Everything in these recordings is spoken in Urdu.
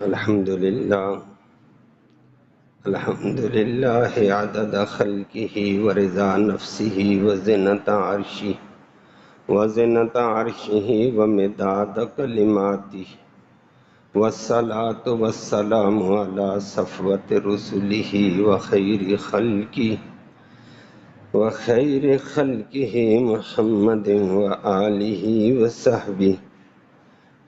الحمد لله عدد خلقه ورضا نفسه وزنة عرشه ومداد كلماته، والصلاة والسلام على صفوة رسله وخير خلقه محمد وآله وصحبه.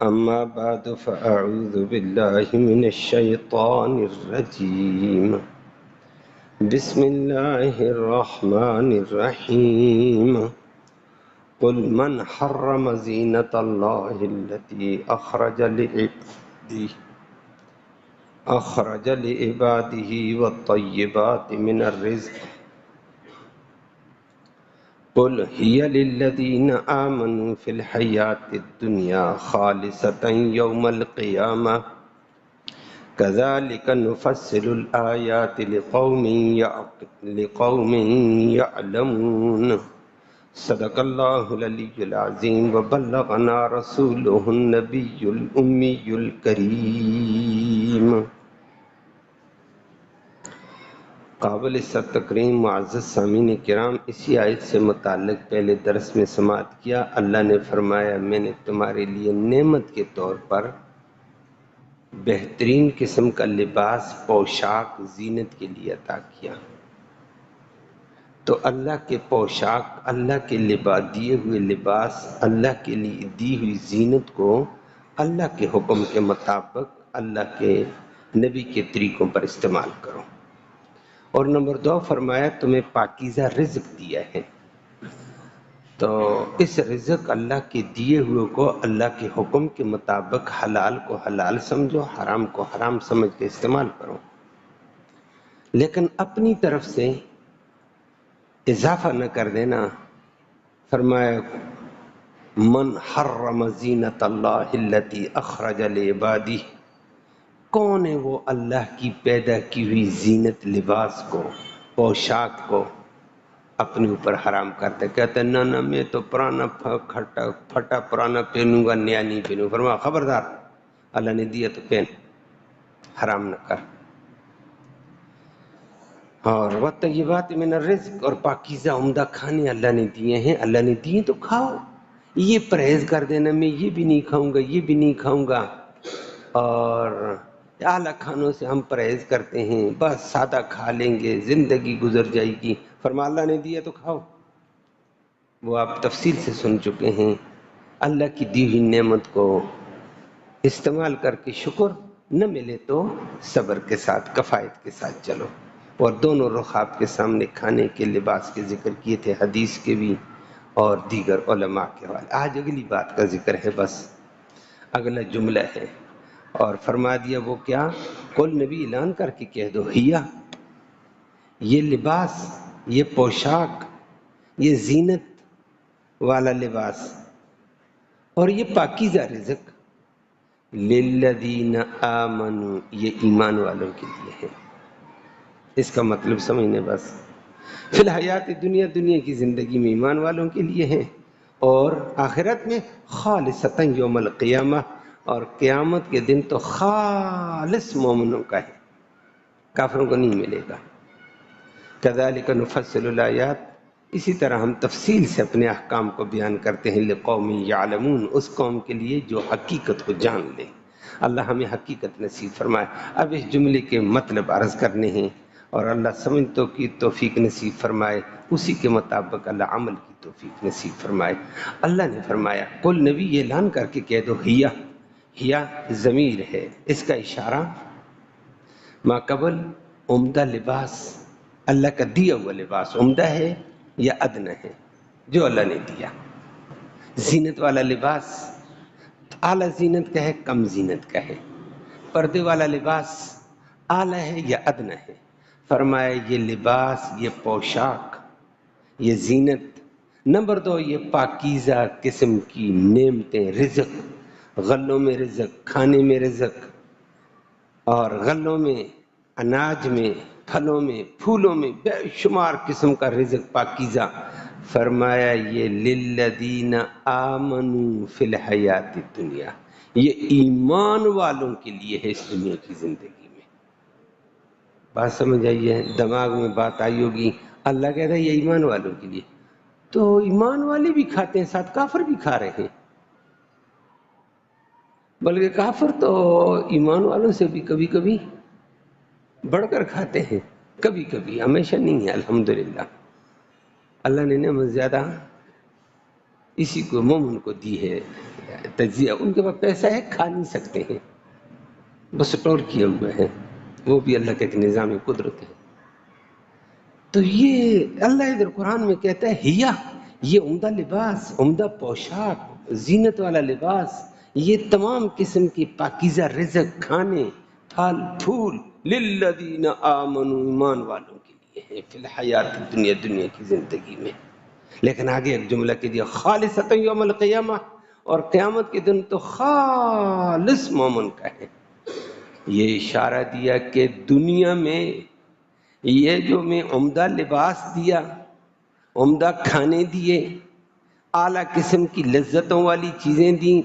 أما بعد فأعوذ بالله من الشيطان الرجيم. بسم الله الرحمن الرحيم. قل من حرم زينة الله التي أخرج لعباده والطيبات من الرزق، قل هي للذين آمنوا في الحياة الدنيا خالصة يوم القيامة كذلك نفصل الآيات لقوم يعلمون. صدق الله العلي العظيم وبلغنا رسوله النبي الأمي الكريم. قابل تکریم معزز سامعین کرام، اسی آیت سے متعلق پہلے درس میں سماعت کیا. اللہ نے فرمایا میں نے تمہارے لیے نعمت کے طور پر بہترین قسم کا لباس، پوشاک، زینت کے لیے عطا کیا. تو اللہ کے پوشاک، اللہ کے دیے ہوئے لباس، اللہ کے لیے دی ہوئی زینت کو اللہ کے حکم کے مطابق اللہ کے نبی کے طریقوں پر استعمال کرو. اور نمبر 2 فرمایا تمہیں پاکیزہ رزق دیا ہے، تو اس رزق اللہ کے دیے ہوئے کو اللہ کے حکم کے مطابق حلال کو حلال سمجھو، حرام کو حرام سمجھ کے استعمال کرو، لیکن اپنی طرف سے اضافہ نہ کر دینا. فرمایا من حرم زینت اللہ التی اخرج لعبادہ، کون ہے وہ اللہ کی پیدا کی ہوئی زینت، لباس کو، پوشاک کو اپنے اوپر حرام کرتے. کہتے ہیں نہ میں تو پرانا پھٹا پرانا پہنوں گا، نیا نہیں پہنوں. فرمایا خبردار، اللہ نے دیا تو پہن، حرام نہ کر. اور وَالطَّيِّبَاتِ مِنَ الرِّزْقِ، اور پاکیزہ عمدہ کھانے اللہ نے دیے ہیں. اللہ نے دیے تو کھاؤ. یہ پرہیز کر دینا میں یہ بھی نہیں کھاؤں گا، یہ بھی نہیں کھاؤں گا، اور اعلیٰ کھانوں سے ہم پرہیز کرتے ہیں، بس سادہ کھا لیں گے، زندگی گزر جائے گی. فرمایا اللہ نے دیا تو کھاؤ. وہ آپ تفصیل سے سن چکے ہیں. اللہ کی دی ہوئی نعمت کو استعمال کر کے شکر، نہ ملے تو صبر کے ساتھ، کفایت کے ساتھ چلو. اور دونوں رخ آپ کے سامنے کھانے کے، لباس کے ذکر کیے تھے، حدیث کے بھی اور دیگر علماء کے حوالے. آج اگلی بات کا ذکر ہے، بس اگلا جملہ ہے. اور فرما دیا وہ کیا، قل نبی اعلان کر کے کہہ دو، ہیا، یہ لباس، یہ پوشاک، یہ زینت والا لباس اور یہ پاکیزہ رزق، للذین آمنوا، یہ ایمان والوں کے لیے ہے. اس کا مطلب سمجھنے، بس فی الحیات دنیا، دنیا کی زندگی میں ایمان والوں کے لیے ہے، اور آخرت میں خالصتا یوم القیامہ، اور قیامت کے دن تو خالص مومنوں کا ہے، کافروں کو نہیں ملے گا. کذالک نفصل الآیات، اسی طرح ہم تفصیل سے اپنے احکام کو بیان کرتے ہیں، لقوم یعلمون، اس قوم کے لیے جو حقیقت کو جان لے. اللہ ہمیں حقیقت نصیب فرمائے. اب اس جملے کے مطلب عرض کرنے ہیں، اور اللہ سمجھتوں کی توفیق نصیب فرمائے، اسی کے مطابق اللہ عمل کی توفیق نصیب فرمائے. اللہ نے فرمایا قل نبی یہ اعلان کر کے کہہ دو، ہیا ضمیر ہے، اس کا اشارہ ما قبل عمدہ لباس، اللہ کا دیا ہوا لباس عمدہ ہے یا ادنہ ہے، جو اللہ نے دیا. زینت والا لباس اعلیٰ زینت کا ہے، کم زینت کا ہے. پردے والا لباس اعلیٰ ہے یا ادنہ ہے. فرمایا یہ لباس، یہ پوشاک، یہ زینت. نمبر 2 یہ پاکیزہ قسم کی نعمتیں، رزق، غلوں میں رزق، کھانے میں رزق، اور غلوں میں، اناج میں، پھلوں میں، پھولوں میں، بے شمار قسم کا رزق پاکیزہ. فرمایا یہ للذین آمنوا فی الحیات الدنیا، یہ ایمان والوں کے لیے ہے اس دنیا کی زندگی میں۔ بات سمجھ آئی ہے؟ دماغ میں بات آئی ہوگی۔ اللہ کہتا ہے یہ ایمان والوں کے لیے، تو ایمان والے بھی کھاتے ہیں، ساتھ کافر بھی کھا رہے ہیں، بلکہ کافر تو ایمان والوں سے بھی کبھی کبھی بڑھ کر کھاتے ہیں، کبھی کبھی، ہمیشہ نہیں ہے۔ الحمدللہ اللہ نے نعمت زیادہ اسی کو مومن کو دی ہے، تجزیہ ان کے پاس پیسہ ہے، کھا نہیں سکتے ہیں، بس اسٹور کیا ہوا ہے، وہ بھی اللہ کا ایک نظام قدرت ہے۔ تو یہ اللہ ادھر قرآن میں کہتا ہے ہیا، یہ عمدہ لباس، عمدہ پوشاک، زینت والا لباس، یہ تمام قسم کی پاکیزہ رزق، کھانے، پھل پھول، للذین آمنوا، ایمان والوں کے لیے ہے، فی الحیات الدنیا، دنیا کی زندگی میں۔ لیکن آگے ایک جملہ کے دیا خالصۃ یوم القیامہ، اور قیامت کے دن تو خالص مومن کا ہے۔ یہ اشارہ دیا کہ دنیا میں یہ جو میں عمدہ لباس دیا، عمدہ کھانے دیے، اعلیٰ قسم کی لذتوں والی چیزیں دیں،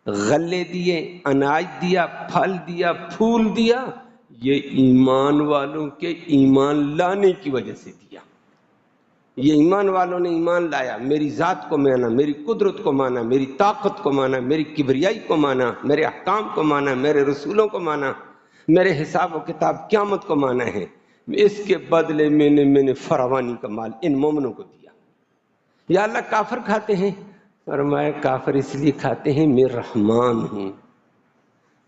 غلے دیے، اناج دیا، پھل دیا، پھول دیا، یہ ایمان والوں کے ایمان لانے کی وجہ سے دیا۔ یہ ایمان والوں نے ایمان لایا، میری ذات کو مانا، میری قدرت کو مانا، میری طاقت کو مانا، میری کبریائی کو مانا، میرے احکام کو مانا، میرے رسولوں کو مانا، میرے حساب و کتاب قیامت کو مانا ہے، اس کے بدلے میں نے فراوانی کا مال ان مومنوں کو دیا۔ یا اللہ کافر کھاتے ہیں، فرمایا کافر اس لیے کھاتے ہیں میں رحمان ہوں۔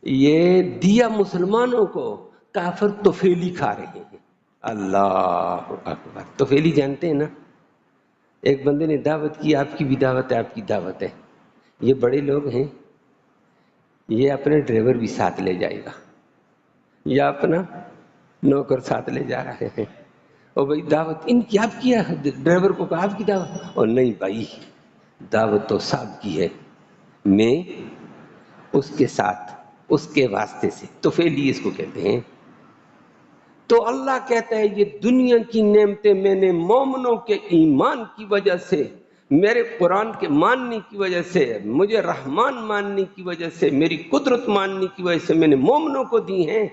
یہ دیا مسلمانوں کو، کافر توفیلی کھا رہے ہیں۔ اللہ اکبر، توفیلی جانتے ہیں نا؟ ایک بندے نے دعوت کی، آپ کی بھی دعوت ہے، آپ کی دعوت ہے، یہ بڑے لوگ ہیں، یہ اپنے ڈرائیور بھی ساتھ لے جائے گا یا اپنا نوکر ساتھ لے جا رہے ہیں، اور بھائی دعوت ان کی آپ کی ہے، ڈرائیور کو کہا آپ کی دعوت، اور نہیں بھائی دعوت تو صاحب کی ہے، میں اس کے ساتھ، اس کے واسطے سے، توفیلی اس کو کہتے ہیں۔ تو اللہ کہتا ہے یہ دنیا کی نعمتیں میں نے مومنوں کے ایمان کی وجہ سے، میرے قرآن کے ماننے کی وجہ سے، مجھے رحمان ماننے کی وجہ سے، میری قدرت ماننے کی وجہ سے میں نے مومنوں کو دی ہیں،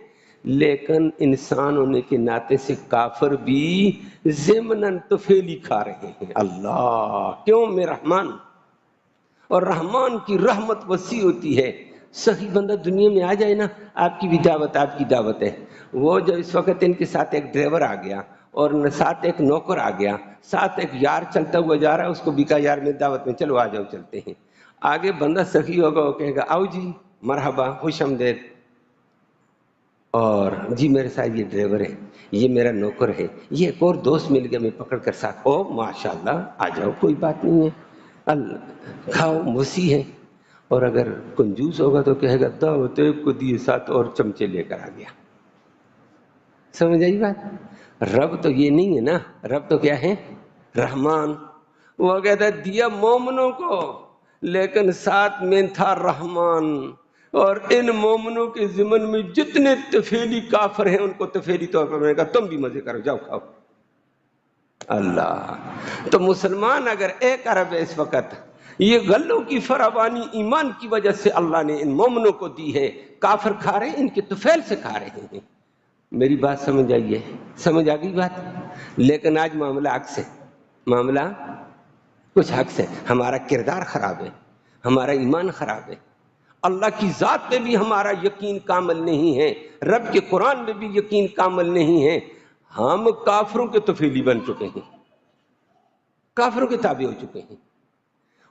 لیکن انسان ہونے کے ناطے سے کافر بھی ضمناً توفیلی کھا رہے ہیں۔ اللہ کیوں؟ میں رحمان ہوں، اور رحمان کی رحمت وسیع ہوتی ہے۔ صحیح بندہ دنیا میں آ جائے نا، آپ کی بھی دعوت، آپ کی دعوت ہے، وہ جو اس وقت ان کے ساتھ ایک ڈرائیور آ گیا اور ساتھ ایک نوکر آ گیا، ساتھ ایک یار چلتا ہوا جا رہا ہے، اس کو بھی کہا یار میں دعوت میں چلو آ جاؤ چلتے ہیں، آگے بندہ سخی ہوگا، وہ کہے گا آؤ جی مرحبا خوش آمدید، اور جی میرے ساتھ یہ ڈرائیور ہے، یہ میرا نوکر ہے، یہ ایک اور دوست مل گیا میں پکڑ کر ساتھ، او ماشاءاللہ آ جاؤ کوئی بات نہیں ہے، اللہ کھاؤ وسیع ہے۔ اور اگر کنجوس ہوگا تو کہے گا دعوت ایک کو دیے ساتھ اور چمچے لے کر آ گیا۔ سمجھ آئی بات؟ رب تو یہ نہیں ہے نا، رب تو کیا ہے؟ رحمان۔ وہ کہتا ہے دیا مومنوں کو، لیکن ساتھ میں تھا رحمان، اور ان مومنوں کے ضمن میں جتنے تفیلی کافر ہیں ان کو تفیلی طور پر میں نے کہا تم بھی مزے کرو، جاؤ کھاؤ۔ اللہ، تو مسلمان اگر ایک ارب ہے اس وقت، یہ غلوں کی فراوانی ایمان کی وجہ سے اللہ نے ان مومنوں کو دی ہے، کافر کھا رہے ہیں، ان کے طفیل سے کھا رہے ہیں۔ میری بات سمجھ آئیے؟ سمجھ آ گئی بات؟ لیکن آج معاملہ عکس ہے، معاملہ کچھ عکس ہے، ہمارا کردار خراب ہے، ہمارا ایمان خراب ہے، اللہ کی ذات پہ بھی ہمارا یقین کامل نہیں ہے، رب کے قرآن میں بھی یقین کامل نہیں ہے، ہم کافروں کے طفیلی بن چکے ہیں، کافروں کے تابع ہو چکے ہیں،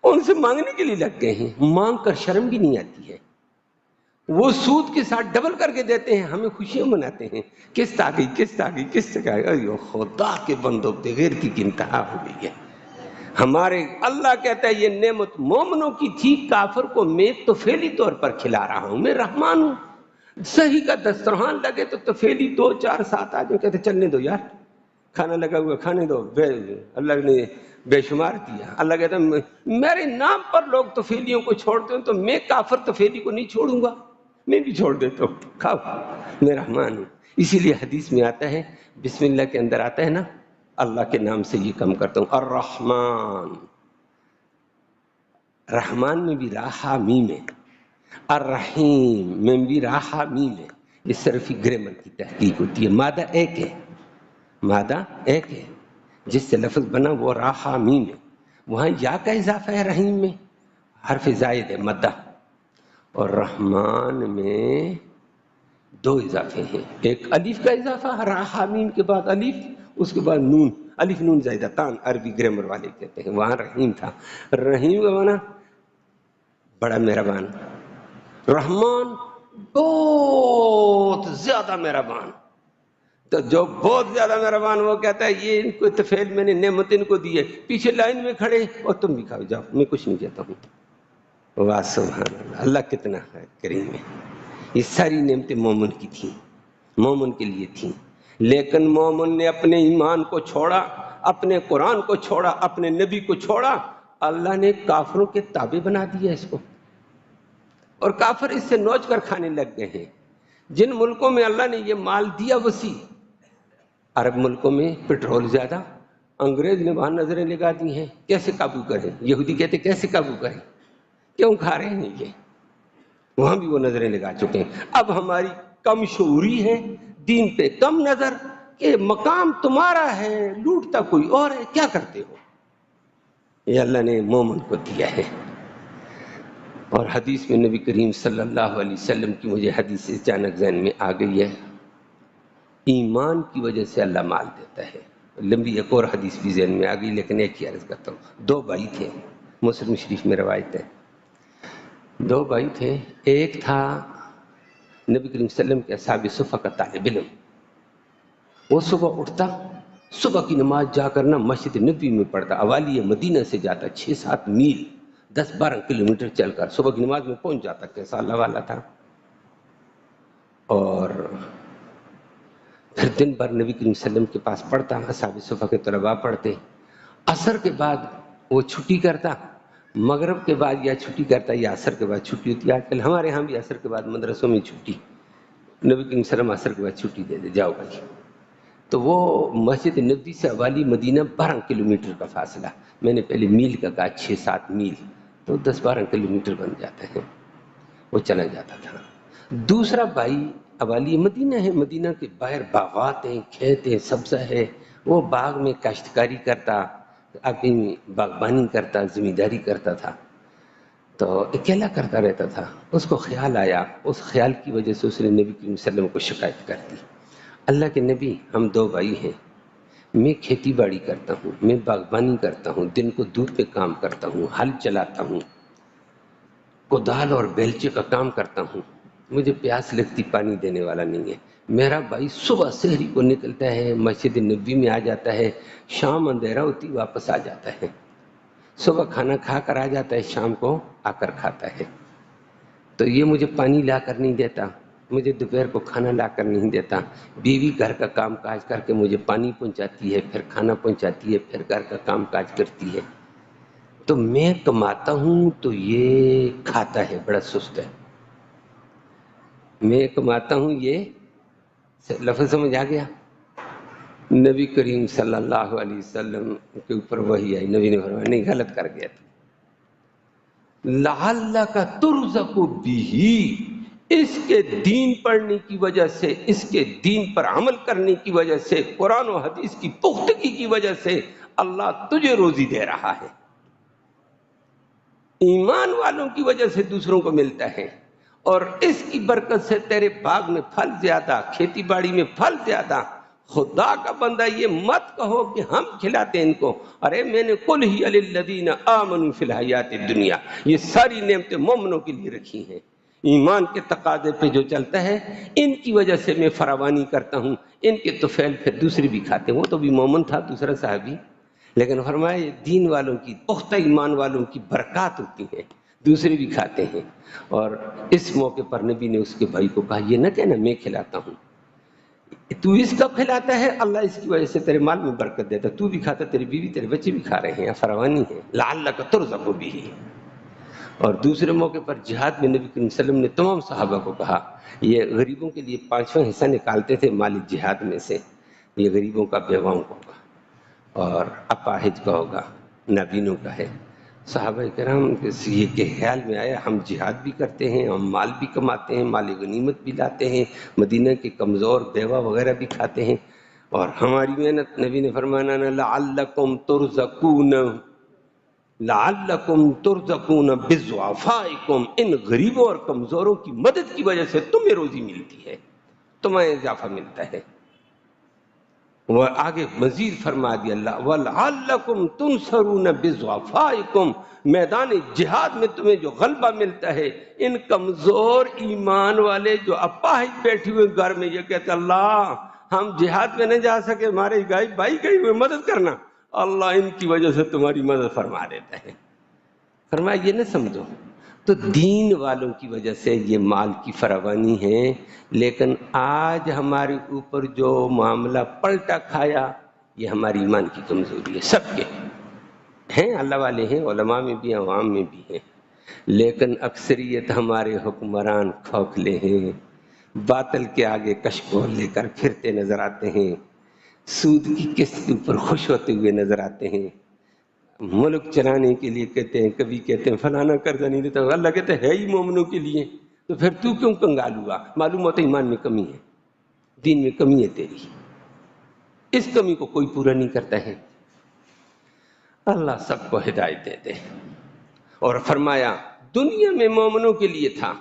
ان سے مانگنے کے لیے لگ گئے ہیں، مانگ کر شرم بھی نہیں آتی ہے، وہ سود کے ساتھ ڈبل کر کے دیتے ہیں، ہمیں خوشیاں مناتے ہیں، قسط آ گئی، قسط آ گئی، قسط آ گئی، خدا کے بندوں بغیر کی انتہا ہو گئی ہے۔ ہمارے اللہ کہتا ہے یہ نعمت مومنوں کی تھی، کافر کو میں توفیلی طور پر کھلا رہا ہوں، میں رحمان ہوں۔ صحیح کا دسترخوان لگے تو توفیلی 2 4 7 آدمی کہتے چلنے دو یار، کھانا لگا ہوا کھانے دو، اللہ نے بے شمار دیا۔ اللہ کہتا ہے میرے نام پر لوگ توفیلیوں کو چھوڑتے ہیں تو میں کافر توفیلی کو نہیں چھوڑوں گا، میں بھی چھوڑ دیتا ہوں، کھاؤ، میں رحمان ہوں۔ اسی لیے حدیث میں آتا ہے، بسم اللہ کے اندر آتا ہے نا، اللہ کے نام سے یہ کام کرتا ہوں، الرحمن، رحمان میں بھی راہ میم ہے، الرحیم میں بھی راحہ میم ہے، یہ صرفی گرامر کی تحقیق ہوتی ہے، مادہ ایک ہے، مادہ ایک ہے، جس سے لفظ بنا وہ راحہ میم ہے، وہاں یا کا اضافہ ہے رحیم میں، حرف زائد ہے مدہ، اور رحمان میں دو اضافے ہیں، ایک الف کا اضافہ راحہ میم کے بعد الف، اس کے بعد نون، الف نون زائدتان عربی گرامر والے کہتے ہیں، وہاں رحیم تھا، رحیم کا معنی بڑا مہربان، رحمان بہت زیادہ مہربان، تو جو بہت زیادہ مہربان وہ کہتا ہے یہ ان کو طفیل میں نے نعمت ان کو دی ہے، پیچھے لائن میں کھڑے اور تم بھی کھاؤ جاؤ، میں کچھ نہیں کہتا ہوں۔ واہ سبحان اللہ، اللہ کتنا کریم ہے۔ یہ ساری نعمتیں مومن کی تھیں، مومن کے لیے تھیں، لیکن مومن نے اپنے ایمان کو چھوڑا، اپنے قرآن کو چھوڑا، اپنے نبی کو چھوڑا، اللہ نے کافروں کے تابع بنا دیا اس کو، اور کافر اس سے نوچ کر کھانے لگ گئے ہیں۔ جن ملکوں میں اللہ نے یہ مال دیا وسیع، عرب ملکوں میں پٹرول زیادہ، انگریز نے وہاں نظریں لگا دی ہیں، کیسے قابو کریں؟ یہودی کہتے کیسے قابو کریں، کیوں کھا رہے ہیں یہ، وہاں بھی وہ نظریں لگا چکے ہیں۔ اب ہماری کم شعوری ہے، دین پہ کم نظر، کہ مقام تمہارا ہے، لوٹتا کوئی اور ہے، کیا کرتے ہو؟ یہ اللہ نے مومن کو دیا ہے۔ اور حدیث میں نبی کریم صلی اللہ علیہ وسلم کی مجھے حدیث اچانک ذہن میں آ گئی ہے، ایمان کی وجہ سے اللہ مال دیتا ہے۔ لمبی ایک اور حدیث بھی ذہن میں آ گئی، لیکن ایک ہی عرض کرتا ہوں۔ دو بھائی تھے، مسلم شریف میں روایت ہے، دو بھائی تھے، ایک تھا نبی کریم صلی اللہ علیہ وسلم کے اصحاب صفہ کا طالب علم، وہ صبح اٹھتا، صبح کی نماز جا کر نا مسجد نبوی میں پڑھتا، اوالی مدینہ سے جاتا 6-7 میل، 10-12 کلومیٹر چل کر صبح کی نماز میں پہنچ جاتا، کیسا اللہ والا تھا۔ اور پھر دن بھر نبی کریم صلی اللہ علیہ وسلم کے پاس پڑھتا، اصحاب صفہ کے طلباء پڑھتے، عصر کے بعد وہ چھٹی کرتا، مغرب کے بعد یا چھٹی کرتا یا عصر کے بعد چھٹی ہوتی ہے، آج کل ہمارے ہاں بھی عصر کے بعد مدرسوں میں چھٹی، نبی کریم صلی اللہ علیہ وسلم عصر کے بعد چھٹی دے دے، جاؤ بھائی۔ تو وہ مسجد نبوی سے اوالی مدینہ 12 کلومیٹر کا فاصلہ، میں نے پہلے میل کا کہا، 6-7 میل، تو 10-12 کلومیٹر بن جاتا ہے، وہ چلا جاتا تھا۔ دوسرا بھائی اوالی مدینہ ہے، مدینہ کے باہر باغات ہیں، کھیت ہیں، سبزہ ہے، وہ باغ میں کاشتکاری کرتا، اپنی باغبانی کرتا، زمینداری کرتا تھا، تو اکیلا کرتا رہتا تھا۔ اس کو خیال آیا، اس خیال کی وجہ سے اس نے نبی کریم صلی اللہ علیہ وسلم کو شکایت کر دی، اللہ کے نبی ہم دو بھائی ہیں، میں کھیتی باڑی کرتا ہوں، میں باغبانی کرتا ہوں، دن کو دھوپ پہ کام کرتا ہوں، ہل چلاتا ہوں، کدال اور بیلچے کا کام کرتا ہوں، مجھے پیاس لگتی پانی دینے والا نہیں ہے۔ میرا بھائی صبح سحری کو نکلتا ہے، مسجد نبوی میں آ جاتا ہے، شام اندھیرا ہوتی واپس آ جاتا ہے، صبح کھانا کھا کر آ جاتا ہے، شام کو آ کر کھاتا ہے، تو یہ مجھے پانی لا کر نہیں دیتا، مجھے دوپہر کو کھانا لا کر نہیں دیتا، بیوی گھر کا کام کاج کر کے مجھے پانی پہنچاتی ہے، پھر کھانا پہنچاتی ہے، پھر گھر کا کام کاج کرتی ہے، تو میں کماتا ہوں تو یہ کھاتا ہے، بڑا سست ہے، میں کماتا ہوں، یہ لفظ سمجھ آ گیا؟ نبی کریم صلی اللہ علیہ وسلم کے اوپر وحی آئی، نبی نے فرمایا نہیں، غلط کر گیا تھا، لعلک ترزق بہ، اس کے دین پڑھنے کی وجہ سے، اس کے دین پر عمل کرنے کی وجہ سے، قرآن و حدیث کی پختگی کی وجہ سے اللہ تجھے روزی دے رہا ہے۔ ایمان والوں کی وجہ سے دوسروں کو ملتا ہے، اور اس کی برکت سے تیرے باغ میں پھل زیادہ، کھیتی باڑی میں پھل زیادہ۔ خدا کا بندہ یہ مت کہو کہ ہم کھلاتے ہیں ان کو، ارے میں نے قل ہی للذین آمنوا فی الحیات الدنیا، یہ ساری نعمتیں مومنوں کے لیے رکھی ہیں، ایمان کے تقاضے پہ جو چلتا ہے ان کی وجہ سے میں فراوانی کرتا ہوں، ان کے طفیل پھر دوسرے بھی کھاتے ہیں۔ وہ تو بھی مومن تھا دوسرا صحابی، لیکن فرمایا یہ دین والوں کی، پختہ ایمان والوں کی برکات ہوتی ہے، دوسرے بھی کھاتے ہیں۔ اور اس موقع پر نبی نے اس کے بھائی کو کہا یہ نہ کہنا میں کھلاتا ہوں، تو اس کا کھلاتا ہے، اللہ اس کی وجہ سے تیرے مال میں برکت دیتا ہے، تو بھی کھاتا، تیری بیوی تیرے بچے بھی کھا رہے ہیں، فراوانی ہے، لعلک ترزق بہ۔ اور دوسرے موقع پر جہاد میں نبی کریم صلی اللہ علیہ وسلم نے تمام صحابہ کو کہا، یہ غریبوں کے لیے 5واں حصہ نکالتے تھے مال جہاد میں سے، یہ غریبوں کا، بیواؤں کا اور اپاہج کا ہوگا، نابینوں کا ہے، صحابہ کرام کے خیال میں آیا ہم جہاد بھی کرتے ہیں، ہم مال بھی کماتے ہیں، مال غنیمت بھی لاتے ہیں، مدینہ کے کمزور بیوہ وغیرہ بھی کھاتے ہیں، اور ہماری محنت، نبی نے فرمانا لعلکم ترزقون، لعلکم ترزقون بضعفائکم، ان غریبوں اور کمزوروں کی مدد کی وجہ سے تمہیں روزی ملتی ہے، تمہیں اضافہ ملتا ہے۔ وہ آگے مزید فرما دیا اللہ وَلَعَلَّكُمْ تُنْصَرُونَ بِضُعَفَائِكُمْ، میدان جہاد میں تمہیں جو غلبہ ملتا ہے، ان کمزور ایمان والے جو اپاہج بیٹھے ہوئے گھر میں یہ کہتے اللہ ہم جہاد میں نہیں جا سکے، ہمارے بھائی گئے ہوئے مدد کرنا، اللہ ان کی وجہ سے تمہاری مدد فرما دیتا ہے۔ فرمایا یہ نہ سمجھو، تو دین والوں کی وجہ سے یہ مال کی فراوانی ہے، لیکن آج ہمارے اوپر جو معاملہ پلٹا کھایا یہ ہماری ایمان کی کمزوری ہے۔ سب کے ہیں، اللہ والے ہیں، علماء میں بھی عوام میں بھی ہیں، لیکن اکثریت ہمارے حکمران کھوکھلے ہیں، باطل کے آگے کشکول لے کر پھرتے نظر آتے ہیں، سود کی قسط کے اوپر خوش ہوتے ہوئے نظر آتے ہیں، ملک چلانے کے لیے کہتے ہیں، کبھی کہتے ہیں فلانا قرضہ نہیں دیتا، اللہ کہتے ہے ہی مومنوں کے لیے، تو پھر تو کیوں کنگال ہوا؟ معلوم ہوتا ہے ایمان میں کمی ہے، دین میں کمی ہے تیری، اس کمی کو کوئی پورا نہیں کرتا ہے۔ اللہ سب کو ہدایت دے دے۔ اور فرمایا دنیا میں مومنوں کے لیے تھا،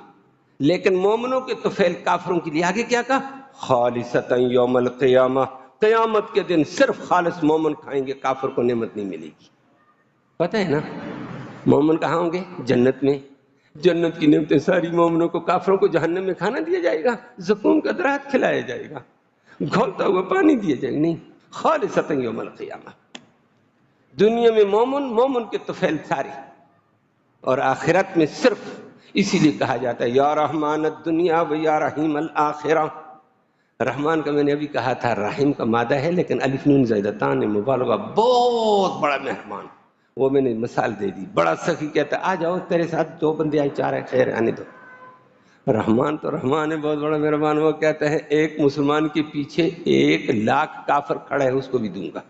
لیکن مومنوں کے طفیل کافروں کے لیے آگے کیا کہا؟ خالصتا یوم القیامہ، قیامت کے دن صرف خالص مومن کھائیں گے، کافر کو نعمت نہیں ملے گی۔ پتہ ہے نا مومن کہاں ہوں گے؟ جنت میں، جنت کی نعمتیں ساری مومنوں کو، کافروں کو جہنم میں کھانا دیا جائے گا، زقوم کا درخت کھلایا جائے گا، گھولتا ہوا پانی دیا جائے گا، نہیں، خالصتا یوم القیامہ۔ دنیا میں مومن کے طفیل سارے، اور آخرت میں صرف اسی لیے کہا جاتا ہے یا رحمان الدنیا و یا رحیم الآخرہ۔ رحمان کا میں نے ابھی کہا تھا رحیم کا مادہ ہے، لیکن الف نون زائدتان مبالغہ، بہت بڑا مہربان، وہ میں نے مثال دے دی، بڑا سخی کہتا ہے آ جاؤ تیرے ساتھ 2 بندے آئے 4 ہے، خیر آنے دو۔ رحمان تو رحمان ہے، بہت بڑا مہربان، وہ کہتا ہے ایک مسلمان کے پیچھے 1,00,000 کافر کھڑا ہے اس کو بھی دوں گا۔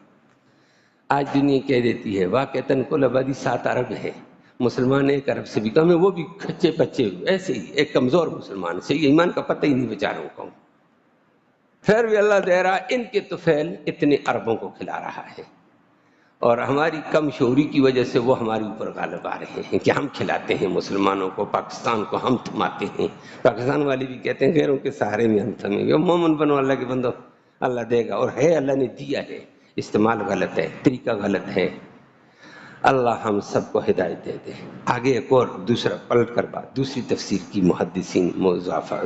آج دنیا کہہ دیتی ہے واقعتاً کل آبادی 7 ارب ہے، مسلمان 1 ارب سے بھی کم ہے، وہ بھی کچے پچے ایسے ہی، ایک کمزور مسلمان، صحیح ایمان کا پتہ ہی نہیں بیچاروں کو، پھر بھی اللہ دے رہا ان کے طفیل اتنے اربوں کو کھلا رہا ہے، اور ہماری کم شعوری کی وجہ سے وہ ہمارے اوپر غالب آ رہے ہیں کہ ہم کھلاتے ہیں مسلمانوں کو، پاکستان کو ہم تھماتے ہیں۔ پاکستان والے بھی کہتے ہیں غیروں کے سہارے میں ہم تھمیں گے، مومن بنو اللہ کے بندو، اللہ دے گا، اور ہے اللہ نے دیا ہے، استعمال غلط ہے، طریقہ غلط ہے۔ اللہ ہم سب کو ہدایت دے دے۔ آگے ایک اور دوسرا پلٹ کر بات، دوسری تفسیر کی محدثین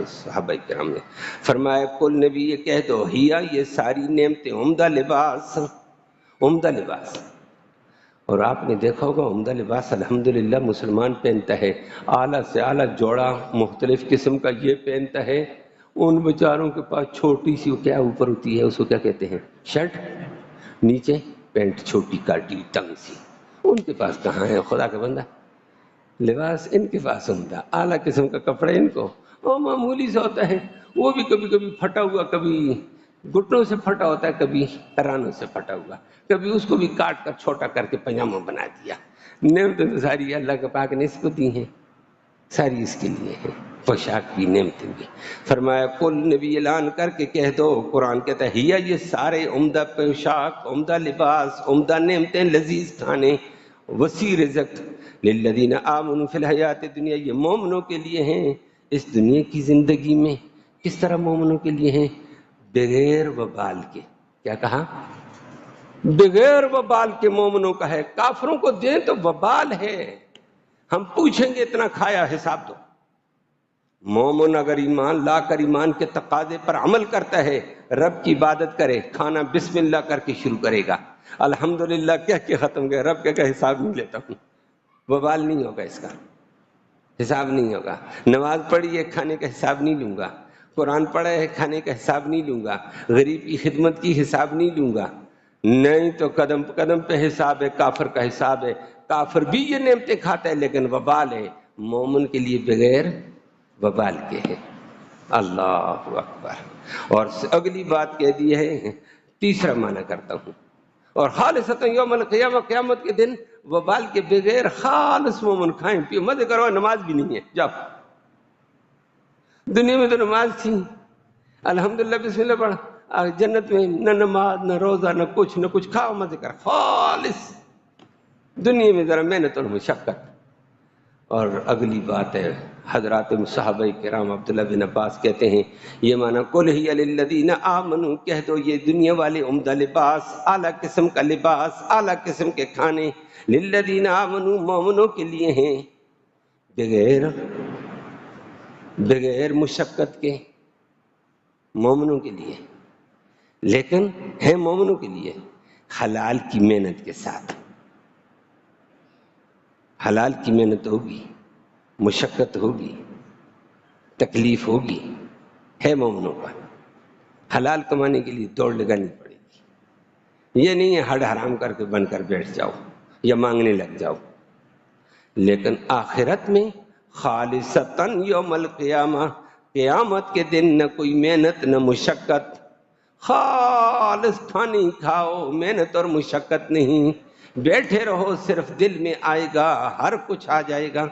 صحابہ کرام نے فرمایا کل نبی یہ کہہ دو ہیا یہ ساری نعمتیں عمدہ لباس، عمدہ لباس، اور آپ نے دیکھا ہوگا عمدہ لباس الحمدللہ مسلمان پہنتا ہے، اعلیٰ سے اعلیٰ جوڑا مختلف قسم کا یہ پہنتا ہے، ان بیچاروں کے پاس چھوٹی سی کیا اوپر ہوتی ہے اس کو کیا کہتے ہیں، شرٹ، نیچے پینٹ چھوٹی کاٹی تنگ سی، ان کے پاس کہاں ہے خدا کا بندہ، لباس ان کے پاس عمدہ اعلیٰ قسم کا کپڑا ان کو، وہ معمولی سا ہوتا ہے، وہ بھی کبھی کبھی پھٹا ہوا، کبھی گھٹنوں سے پھٹا ہوتا ہے، کبھی رانوں سے پھٹا ہوا، کبھی اس کو بھی کاٹ کر چھوٹا کر کے پجامہ بنا دیا۔ نعمتیں تو ساری اللہ کے پاک نے اس کو دی ہیں، ساری اس کے لیے ہیں، پوشاک بھی نعمتیں بھی۔ فرمایا کل نبی اعلان کر کے کہہ دو، قرآن کہتا ہے ہیا یہ سارے عمدہ پوشاک، عمدہ لباس، عمدہ نعمتیں، لذیذ کھانے، وسیع رزق، للذین آمنوا فی الحیات دنیا، یہ مومنوں کے لیے ہیں اس دنیا کی زندگی میں۔ کس طرح مومنوں کے لیے ہیں؟ بغیر وبال کے، کیا کہا؟ بغیر وبال کے مومنوں کا ہے، کافروں کو دیں تو وبال ہے، ہم پوچھیں گے اتنا کھایا حساب دو۔ مومن اگر ایمان لا کر ایمان کے تقاضے پر عمل کرتا ہے، رب کی عبادت کرے، کھانا بسم اللہ کر کے شروع کرے گا، الحمدللہ کہہ کے ختم گئے، رب کا حساب نہیں لیتا ہوں، وبال نہیں ہوگا، اس کا حساب نہیں ہوگا۔ نماز پڑھی ہے، کھانے کا حساب نہیں لوں گا، قرآن پڑھا ہے، کھانے کا حساب نہیں لوں گا، غریب کی خدمت کی حساب نہیں لوں گا، نہیں تو قدم قدم پہ حساب ہے، کافر کا حساب ہے، کافر بھی یہ نعمتیں کھاتا ہے لیکن وبال ہے، مومن کے لیے بغیر وبال کے ہے۔ اللہ اکبر۔ اور اگلی بات کہہ دی ہے، تیسرا معنی کرتا ہوں، اور خالصتا یوم القیامہ، قیامت کے دن وبال کے بغیر خالص مومن کھائیں پیو مزے کرو، نماز بھی نہیں ہے جاؤ. دنیا میں تو نماز تھی، الحمدللہ بسم اللہ پڑھا، جنت میں نہ نماز نہ روزہ نہ کچھ، کھاؤ مزے کر خالص. دنیا میں ذرا محنت اور مشقت. اور اگلی بات ہے حضرات صحابہ کرام عبداللہ بن عباس کہتے ہیں یہ معنی قل ہی للذین آمنوا، کہہ دو یہ دنیا والے عمدہ لباس، اعلیٰ قسم کا لباس، اعلیٰ قسم کے کھانے، للذین آمنوا مومنوں کے لیے ہیں، بغیر مشقت کے، مومنوں کے لیے، لیکن ہے مومنوں کے لیے حلال کی محنت کے ساتھ. حلال کی محنت ہوگی، مشقت ہوگی، تکلیف ہوگی، ہے مومنوں کا. حلال کمانے کے لیے دوڑ لگانی پڑے گی، یہ نہیں ہے ہڈ حرام کر کے بن کر بیٹھ جاؤ یا مانگنے لگ جاؤ. لیکن آخرت میں خالصتاً یوم القیامہ، قیامت کے دن نہ کوئی محنت نہ مشقت، خالص کھانی کھاؤ، محنت اور مشقت نہیں، بیٹھے رہو، صرف دل میں آئے گا ہر کچھ آ جائے گا.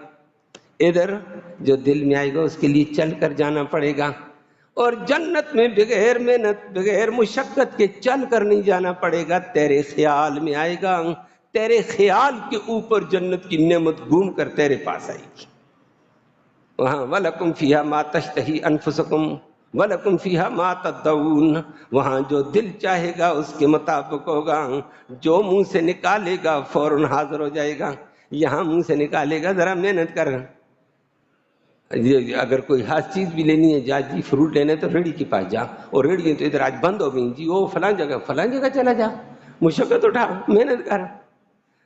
ادھر جو دل میں آئے گا اس کے لیے چل کر جانا پڑے گا، اور جنت میں بغیر محنت بغیر مشقت کے چل کر نہیں جانا پڑے گا، تیرے خیال میں آئے گا، تیرے خیال کے اوپر جنت کی نعمت گھوم کر تیرے پاس آئے گی. وہاں وَلَكُمْ فِيهَا مَا تَشْتَهِي أَنفُسُكُمْ وَلَكُمْ فِيهَا مَا تَدَّعُونَ، وہاں جو دل چاہے گا اس کے مطابق ہوگا، جو منہ سے نکالے گا فوراً حاضر ہو جائے گا. یہاں منہ سے نکالے گا ذرا محنت کر، اگر کوئی ہر چیز بھی لینی ہے، جا جی فروٹ لینا ہے تو ریڑھی کے پاس جا، اور ریڑھی تو ادھر آج بند ہو گئی جی، وہ فلاں جگہ چلا جا، مشقت اٹھا، محنت کر.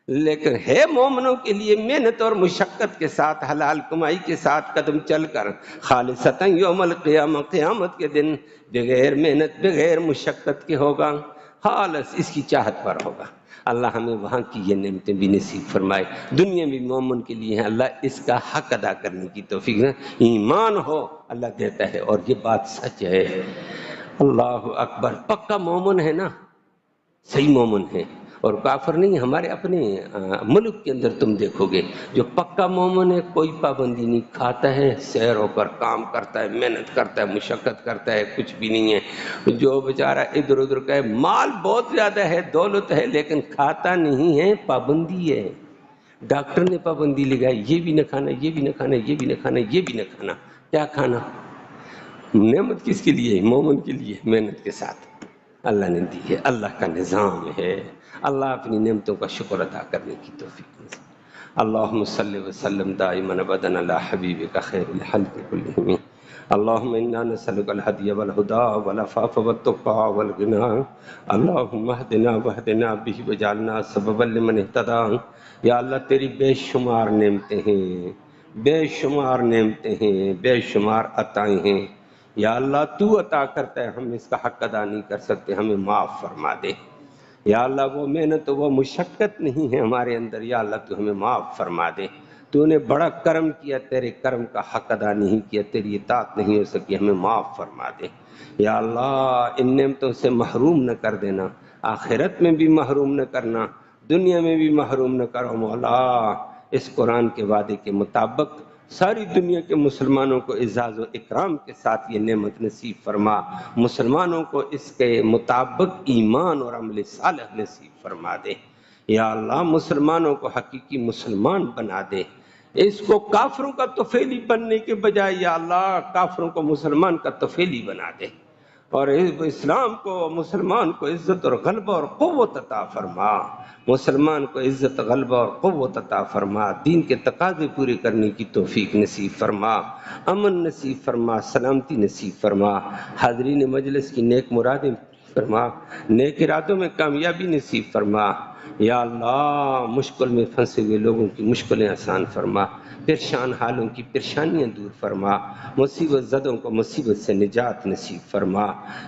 لیکن ہے مومنوں کے لیے محنت اور مشقت کے ساتھ، حلال کمائی کے ساتھ قدم چل کر، خالصتاً یوم القیامہ، قیامت کے دن بغیر محنت بغیر مشقت کے ہوگا، خالص اس کی چاہت پر ہوگا. اللہ ہمیں وہاں کی یہ نعمتیں بھی نصیب فرمائے. دنیا بھی مومن کے لیے ہیں، اللہ اس کا حق ادا کرنے کی توفیق. ایمان ہو اللہ دیتا ہے، اور یہ بات سچ ہے. اللہ اکبر. پکا مومن ہے نا، صحیح مومن ہے، اور کافر نہیں. ہمارے اپنے ملک کے اندر تم دیکھو گے جو پکا مومن ہے کوئی پابندی نہیں، کھاتا ہے سیر ہو کر، کام کرتا ہے، محنت کرتا ہے، مشقت کرتا ہے، کچھ بھی نہیں ہے. جو بیچارہ ادھر ادھر کا ہے، مال بہت زیادہ ہے، دولت ہے، لیکن کھاتا نہیں ہے، پابندی ہے. ڈاکٹر نے پابندی لگائی، یہ بھی نہ کھانا، یہ بھی نہ کھانا، یہ بھی نہ کھانا، یہ بھی نہ کھانا. کیا کھانا؟ نعمت کس کے لیے؟ مومن کے لیے، محنت کے ساتھ اللہ نے دی ہے. اللہ کا نظام ہے. اللہ اپنی نعمتوں کا شکر ادا کرنے کی توفیق دے. اللہم صلی وسلم دائما ابدا علی حبیبک خیر الخلق کلہم. اللہم انا نسألک الہدی والہدی والعفاف والتقی والغنی. اللہم اہدنا واہدنا بہ وجعلنا سببا لمن اہتدی. یا اللہ تیری بے شمار نعمتیں ہیں، بے شمار نعمتیں ہیں، بے شمار عطائیں ہیں. یا اللہ تو عطا کرتا ہے، ہم اس کا حق ادا نہیں کر سکتے، ہمیں معاف فرما دے. یا اللہ وہ محنت وہ مشقت نہیں ہے ہمارے اندر، یا اللہ تو ہمیں معاف فرما دے. تو نے بڑا کرم کیا، تیرے کرم کا حق ادا نہیں کیا، تیری اطاعت نہیں ہو سکی، ہمیں معاف فرما دے. یا اللہ ان نعمتوں سے محروم نہ کر دینا، آخرت میں بھی محروم نہ کرنا، دنیا میں بھی محروم نہ کرو مولا. اس قرآن کے وعدے کے مطابق ساری دنیا کے مسلمانوں کو اعزاز و اکرام کے ساتھ یہ نعمت نصیب فرما. مسلمانوں کو اس کے مطابق ایمان اور عمل صالح نصیب فرما دے. یا اللہ مسلمانوں کو حقیقی مسلمان بنا دے. اس کو کافروں کا طفیلی بننے کے بجائے یا اللہ کافروں کو مسلمان کا طفیلی بنا دے، اور اسلام کو مسلمان کو عزت اور غلبہ اور قوت عطا فرما. مسلمان کو عزت غلبہ اور قوت عطا فرما، دین کے تقاضے پورے کرنے کی توفیق نصیب فرما، امن نصیب فرما، سلامتی نصیب فرما. حاضرین مجلس کی نیک مرادیں فرما، نیک ارادوں میں کامیابی نصیب فرما. یا اللہ مشکل میں پھنسے ہوئے لوگوں کی مشکلیں آسان فرما، پریشان حالوں کی پریشانیاں دور فرما، مصیبت زدوں کو مصیبت سے نجات نصیب فرما.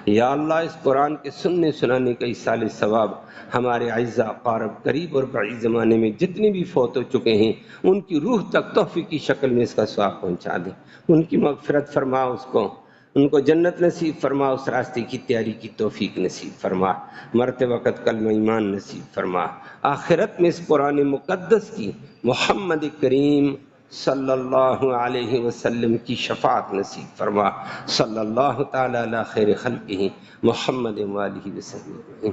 یا اللہ اس قرآن کے سننے سنانے کا ایصال ثواب ہمارے اعزاء اقارب قریب اور بعید زمانے میں جتنے بھی فوت ہو چکے ہیں ان کی روح تک تحفے کی شکل میں اس کا ثواب پہنچا دے. ان کی مغفرت فرما، اس کو ان کو جنت نصیب فرما، اس راستے کی تیاری کی توفیق نصیب فرما، مرتے وقت کلمہ ایمان نصیب فرما، آخرت میں اس قرآن مقدس کی محمد کریم صلی اللہ علیہ وسلم کی شفاعت نصیب فرما، صلی اللہ تعالی علی خیر خلقہ محمد وآلہ وسلم۔